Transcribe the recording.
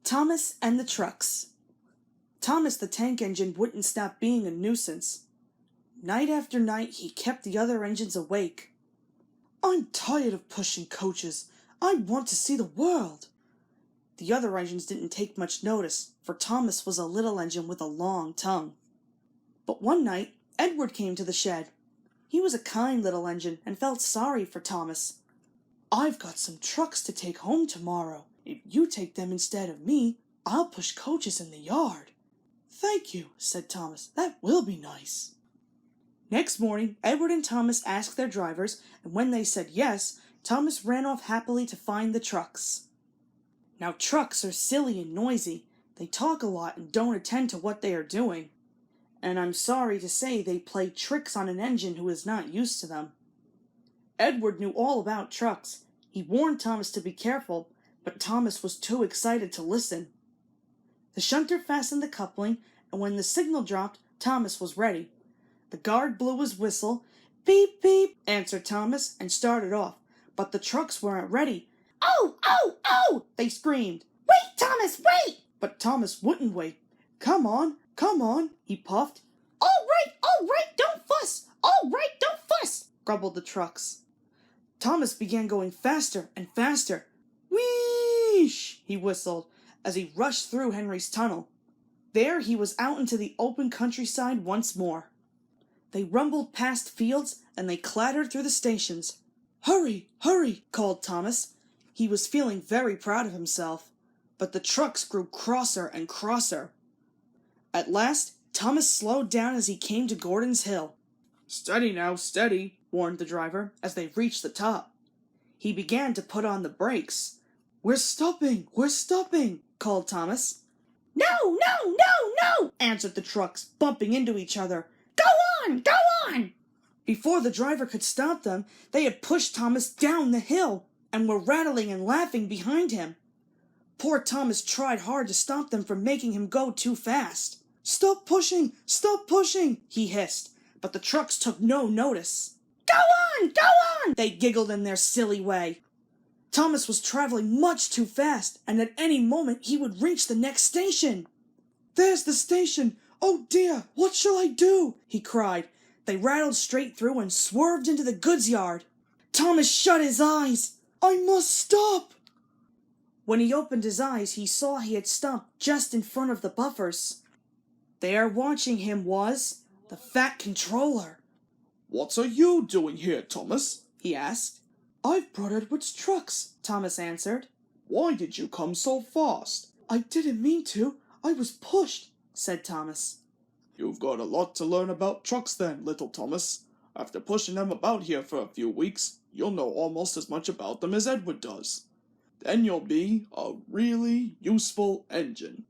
Thomas and the trucks. Thomas the tank engine wouldn't stop being a nuisance. Night after night he kept the other engines awake. "I'm tired of pushing coaches. I want to see the world." The other engines didn't take much notice, for Thomas was a little engine with a long tongue. But one night, Edward came to the shed. He was a kind little engine and felt sorry for Thomas. "I've got some trucks to take home tomorrow. If you take them instead of me, I'll push coaches in the yard." "Thank you," said Thomas. "That will be nice." Next morning, Edward and Thomas asked their drivers, and when they said yes, Thomas ran off happily to find the trucks. Now trucks are silly and noisy. They talk a lot and don't attend to what they are doing. And I'm sorry to say they play tricks on an engine who is not used to them. Edward knew all about trucks. He warned Thomas to be careful, but Thomas was too excited to listen. The shunter fastened the coupling, and when the signal dropped, Thomas was ready. The guard blew his whistle. "Beep, beep," answered Thomas, and started off, but the trucks weren't ready. "Oh, oh, oh!" they screamed. "Wait, Thomas, wait!" But Thomas wouldn't wait. Come on," he puffed. All right, don't fuss! All right, don't fuss!" grumbled the trucks. Thomas began going faster and faster. "Wheesh!" he whistled, as he rushed through Henry's tunnel. There he was out into the open countryside once more. They rumbled past fields, and they clattered through the stations. "Hurry, hurry!" called Thomas. He was feeling very proud of himself, but the trucks grew crosser and crosser. At last, Thomas slowed down as he came to Gordon's Hill. "Steady now, steady," warned the driver, as they reached the top. He began to put on the brakes. We're stopping, called Thomas. No, answered the trucks, bumping into each other. Go on! Before the driver could stop them, they had pushed Thomas down the hill, and were rattling and laughing behind him. Poor Thomas tried hard to stop them from making him go too fast. Stop pushing, he hissed, but the trucks took no notice. Go on, they giggled in their silly way. Thomas was traveling much too fast, and at any moment he would reach the next station. There's the station! Oh dear, what shall I do? He cried. They rattled straight through and swerved into the goods yard. Thomas shut his eyes. I must stop! When he opened his eyes, he saw he had stopped just in front of the buffers. There watching him was the Fat Controller. "What are you doing here, Thomas?" he asked. I've brought Edward's trucks, Thomas answered. "Why did you come so fast?" I didn't mean to. I was pushed, said Thomas. "You've got a lot to learn about trucks then, little Thomas. After pushing them about here for a few weeks, you'll know almost as much about them as Edward does. Then you'll be a really useful engine."